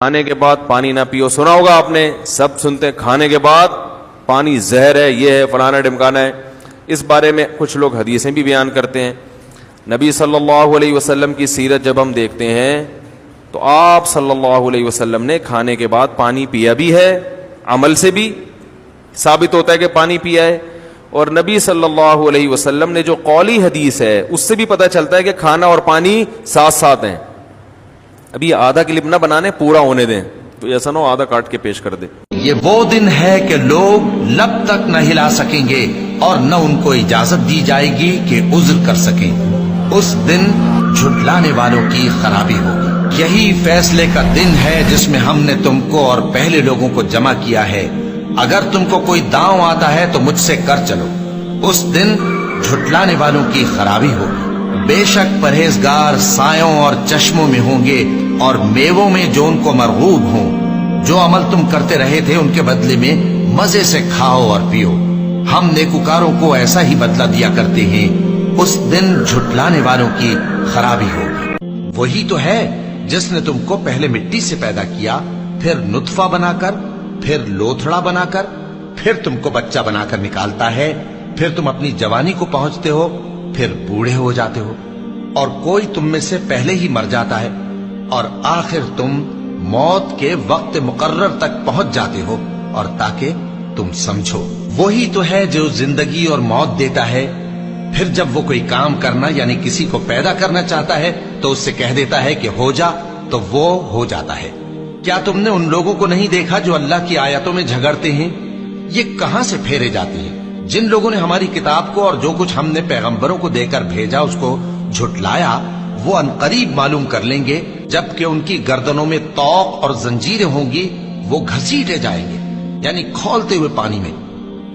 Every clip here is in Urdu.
کھانے کے بعد پانی نہ پیو. سنا ہوگا آپ نے, سب سنتے ہیں کھانے کے بعد پانی زہر ہے, یہ ہے فلانا ڈمکانا ہے. اس بارے میں کچھ لوگ حدیثیں بھی بیان کرتے ہیں. نبی صلی اللہ علیہ وسلم کی سیرت جب ہم دیکھتے ہیں تو آپ صلی اللہ علیہ وسلم نے کھانے کے بعد پانی پیا بھی ہے, عمل سے بھی ثابت ہوتا ہے کہ پانی پیا ہے, اور نبی صلی اللہ علیہ وسلم نے جو قولی حدیث ہے اس سے بھی پتہ چلتا ہے کہ کھانا اور پانی ساتھ ساتھ ہیں. ابھی آدھا کلپ نہ بنانے, پورا ہونے دیں, تو ایسا نہ ہو آدھا کاٹ کے پیش کر دے. یہ وہ دن ہے کہ لوگ لب تک نہ ہلا سکیں گے اور نہ ان کو اجازت دی جائے گی کہ عذر کر سکیں. اس دن جھٹلانے والوں کی خرابی ہوگی. یہی فیصلے کا دن ہے جس میں ہم نے تم کو اور پہلے لوگوں کو جمع کیا ہے. اگر تم کو کوئی داؤں آتا ہے تو مجھ سے کر چلو. اس دن جھٹلانے والوں کی خرابی ہوگی. بے شک پرہیزگار سایوں اور چشموں میں ہوں گے اور میووں میں جو ان کو مرغوب ہوں. جو عمل تم کرتے رہے تھے ان کے بدلے میں مزے سے کھاؤ اور پیو. ہم نیکوکاروں کو ایسا ہی بدلہ دیا کرتے ہیں. اس دن جھٹلانے والوں کی خرابی ہوگی. وہی تو ہے جس نے تم کو پہلے مٹی سے پیدا کیا, پھر نطفہ بنا کر, پھر لوتھڑا بنا کر, پھر تم کو بچہ بنا کر نکالتا ہے. پھر تم اپنی جوانی کو پہنچتے ہو, پھر بوڑھے ہو جاتے ہو, اور کوئی تم میں سے پہلے ہی مر جاتا ہے, اور آخر تم موت کے وقت مقرر تک پہنچ جاتے ہو. اور تاکہ تم سمجھو, وہی تو ہے جو زندگی اور موت دیتا ہے. پھر جب وہ کوئی کام کرنا یعنی کسی کو پیدا کرنا چاہتا ہے تو اس سے کہہ دیتا ہے کہ ہو جا, تو وہ ہو جاتا ہے. کیا تم نے ان لوگوں کو نہیں دیکھا جو اللہ کی آیتوں میں جھگڑتے ہیں؟ یہ کہاں سے پھیرے جاتے ہیں؟ جن لوگوں نے ہماری کتاب کو اور جو کچھ ہم نے پیغمبروں کو دے کر بھیجا اس کو جھٹلایا, وہ عنقریب معلوم کر لیں گے جبکہ ان کی گردنوں میں طوق اور زنجیریں ہوں گی. وہ گھسیٹے جائیں گے یعنی کھولتے ہوئے پانی میں,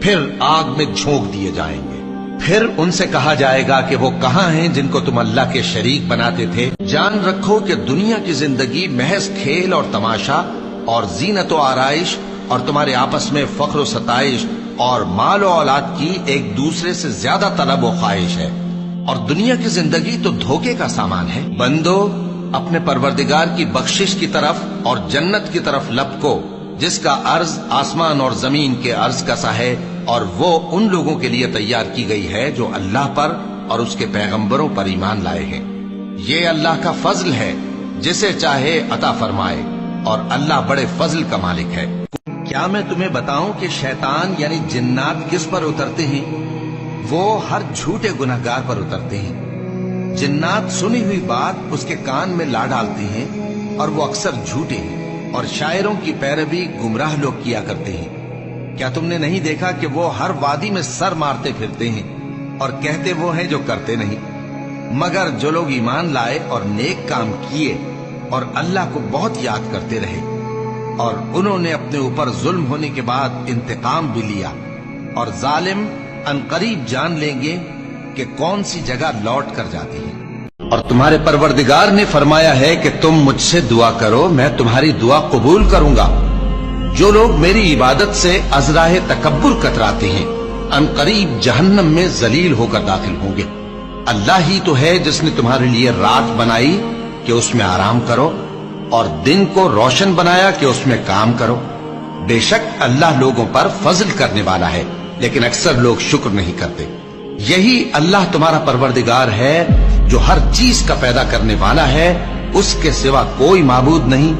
پھر آگ میں جھونک دیے جائیں گے. پھر ان سے کہا جائے گا کہ وہ کہاں ہیں جن کو تم اللہ کے شریک بناتے تھے؟ جان رکھو کہ دنیا کی زندگی محض کھیل اور تماشا اور زینت و آرائش اور تمہارے آپس میں فخر و ستائش اور مال و اولاد کی ایک دوسرے سے زیادہ طلب و خواہش ہے. اور دنیا کی زندگی تو دھوکے کا سامان ہے. بندو, اپنے پروردگار کی بخشش کی طرف اور جنت کی طرف لپکو جس کا عرض آسمان اور زمین کے عرض کا سا ہے, اور وہ ان لوگوں کے لیے تیار کی گئی ہے جو اللہ پر اور اس کے پیغمبروں پر ایمان لائے ہیں. یہ اللہ کا فضل ہے, جسے چاہے عطا فرمائے, اور اللہ بڑے فضل کا مالک ہے. کیا میں تمہیں بتاؤں کہ شیطان یعنی جنات کس پر اترتے ہیں؟ وہ ہر جھوٹے گنہگار پر اترتے ہیں. جنات سنی ہوئی بات اس کے کان میں لا ڈالتے ہیں, اور وہ اکثر جھوٹے ہیں, اور شاعروں کی پیروی گمراہ لوگ کیا کرتے ہیں. کیا تم نے نہیں دیکھا کہ وہ ہر وادی میں سر مارتے پھرتے ہیں اور کہتے وہ ہیں جو کرتے نہیں؟ مگر جو لوگ ایمان لائے اور نیک کام کیے اور اللہ کو بہت یاد کرتے رہے, اور انہوں نے اپنے اوپر ظلم ہونے کے بعد انتقام بھی لیا, اور ظالم عنقریب جان لیں گے کہ کون سی جگہ لوٹ کر جاتی ہے. اور تمہارے پروردگار نے فرمایا ہے کہ تم مجھ سے دعا کرو, میں تمہاری دعا قبول کروں گا. جو لوگ میری عبادت سے ازراہ تکبر کتراتے ہیں عنقریب جہنم میں ذلیل ہو کر داخل ہوں گے. اللہ ہی تو ہے جس نے تمہارے لیے رات بنائی کہ اس میں آرام کرو, اور دن کو روشن بنایا کہ اس میں کام کرو. بے شک اللہ لوگوں پر فضل کرنے والا ہے, لیکن اکثر لوگ شکر نہیں کرتے. یہی اللہ تمہارا پروردگار ہے جو ہر چیز کا پیدا کرنے والا ہے, اس کے سوا کوئی معبود نہیں.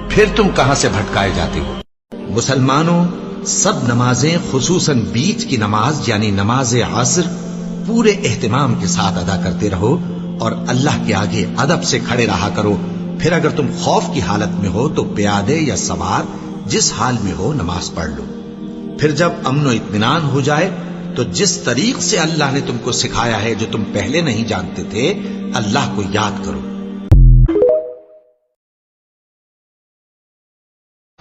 پھر تم کہاں سے بھٹکائے جاتے ہو؟ مسلمانوں, سب نمازیں خصوصاً بیچ کی نماز یعنی نماز عصر پورے اہتمام کے ساتھ ادا کرتے رہو, اور اللہ کے آگے ادب سے کھڑے رہا کرو. پھر اگر تم خوف کی حالت میں ہو تو پیادے یا سوار جس حال میں ہو نماز پڑھ لو. پھر جب امن و اطمینان ہو جائے تو جس طریق سے اللہ نے تم کو سکھایا ہے جو تم پہلے نہیں جانتے تھے, اللہ کو یاد کرو.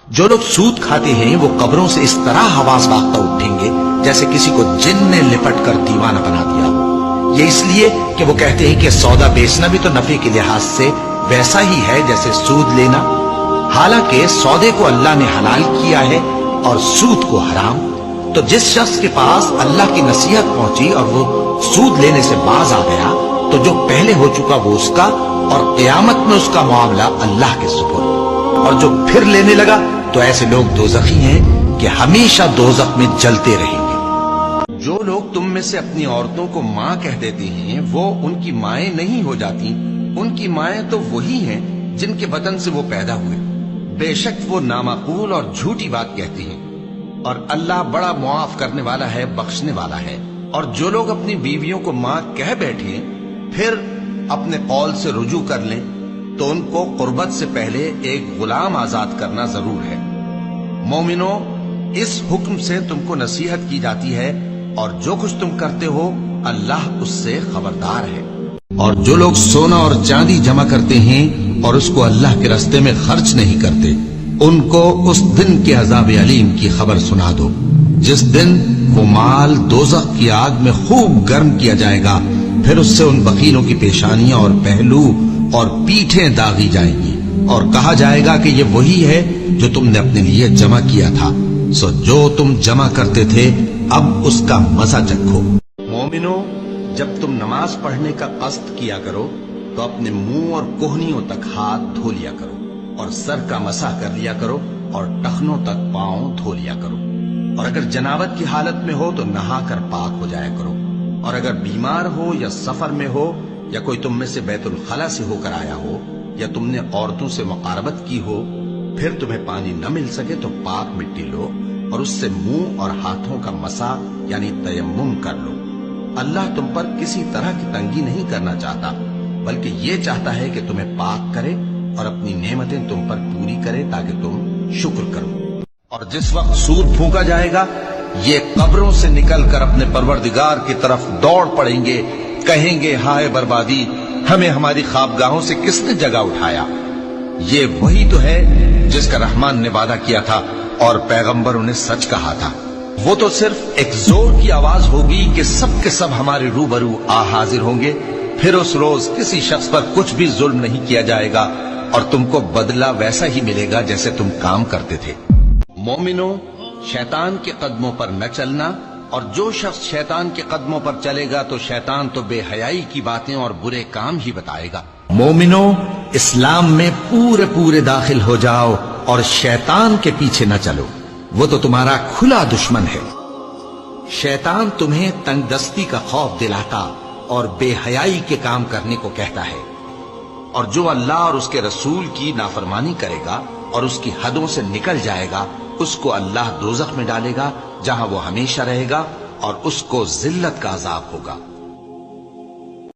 جو لوگ سود کھاتے ہیں وہ قبروں سے اس طرح حواس باختہ اٹھیں گے جیسے کسی کو جن نے لپٹ کر دیوانہ بنا دیا ہو. یہ اس لیے کہ وہ کہتے ہیں کہ سودا بیچنا بھی تو نفع کے لحاظ سے ویسا ہی ہے جیسے سود لینا, حالانکہ سودے کو اللہ نے حلال کیا ہے اور سود کو حرام. تو جس شخص کے پاس اللہ کی نصیحت پہنچی اور وہ سود لینے سے باز آ گیا تو جو پہلے ہو چکا وہ اس کا, اور قیامت میں اس کا معاملہ اللہ کے سپرد. اور جو پھر لینے لگا تو ایسے لوگ دوزخی ہیں کہ ہمیشہ دوزخ میں جلتے رہیں گے۔ جو لوگ تم میں سے اپنی عورتوں کو ماں کہہ دیتے ہیں وہ ان کی مائیں نہیں ہو جاتی، ان کی مائیں تو وہی ہیں جن کے بدن سے وہ پیدا ہوئے، بے شک وہ نامعقول اور جھوٹی بات کہتی ہیں، اور اللہ بڑا معاف کرنے والا ہے، بخشنے والا ہے۔ اور جو لوگ اپنی بیویوں کو ماں کہہ بیٹھیں پھر اپنے قول سے رجوع کر لیں تو ان کو قربت سے پہلے ایک غلام آزاد کرنا ضرور ہے۔ مومنو، اس حکم سے تم کو نصیحت کی جاتی ہے اور جو کچھ تم کرتے ہو اللہ اس سے خبردار ہے۔ اور جو لوگ سونا اور چاندی جمع کرتے ہیں اور اس کو اللہ کے راستے میں خرچ نہیں کرتے ان کو اس دن کے عذاب علیم کی خبر سنا دو، جس دن وہ مال دوزخ کی آگ میں خوب گرم کیا جائے گا، پھر اس سے ان بخیلوں کی پیشانیاں اور پہلو اور پیٹھیں داغی جائیں گی، اور کہا جائے گا کہ یہ وہی ہے جو تم نے اپنے لیے جمع کیا تھا، سو جو تم جمع کرتے تھے اب اس کا مزہ چکھو۔ مومنو، جب تم نماز پڑھنے کا قصد کیا کرو تو اپنے منہ اور کوہنیوں تک ہاتھ دھو لیا کرو، اور سر کا مسح کر لیا کرو، اور ٹخنوں تک پاؤں دھو لیا کرو، اور اگر جنابت کی حالت میں ہو تو نہا کر پاک ہو جایا کرو، اور اگر بیمار ہو یا سفر میں ہو یا کوئی تم میں سے بیت الخلا سے ہو کر آیا ہو یا تم نے عورتوں سے مقاربت کی ہو، پھر تمہیں پانی نہ مل سکے تو پاک مٹی لو اور اس سے منہ اور ہاتھوں کا مسح یعنی تیمم کر لو۔ اللہ تم پر کسی طرح کی تنگی نہیں کرنا چاہتا، بلکہ یہ چاہتا ہے کہ تمہیں پاک کرے اور اپنی نعمتیں تم پر پوری کرے تاکہ تم شکر کرو۔ اور جس وقت سور پھونکا جائے گا یہ قبروں سے نکل کر اپنے پروردگار کی طرف دوڑ پڑیں گے، کہیں گے ہائے بربادی، ہمیں ہماری خوابگاہوں سے کس نے جگہ اٹھایا۔ یہ وہی تو ہے جس کا رحمان نے وعدہ کیا تھا اور پیغمبروں نے سچ کہا تھا۔ وہ تو صرف ایک زور کی آواز ہوگی کہ سب کے سب ہمارے روبرو آ حاضر ہوں گے، پھر اس روز کسی شخص پر کچھ بھی ظلم نہیں کیا جائے گا اور تم کو بدلہ ویسا ہی ملے گا جیسے تم کام کرتے تھے۔ مومنو، شیطان کے قدموں پر نہ چلنا، اور جو شخص شیطان کے قدموں پر چلے گا تو شیطان تو بے حیائی کی باتیں اور برے کام ہی بتائے گا۔ مومنو، اسلام میں پورے پورے داخل ہو جاؤ اور شیطان کے پیچھے نہ چلو، وہ تو تمہارا کھلا دشمن ہے۔ شیطان تمہیں تنگ دستی کا خوف دلاتا اور بے حیائی کے کام کرنے کو کہتا ہے، اور جو اللہ اور اس کے رسول کی نافرمانی کرے گا اور اس کی حدوں سے نکل جائے گا اس کو اللہ دوزخ میں ڈالے گا جہاں وہ ہمیشہ رہے گا اور اس کو ذلت کا عذاب ہوگا۔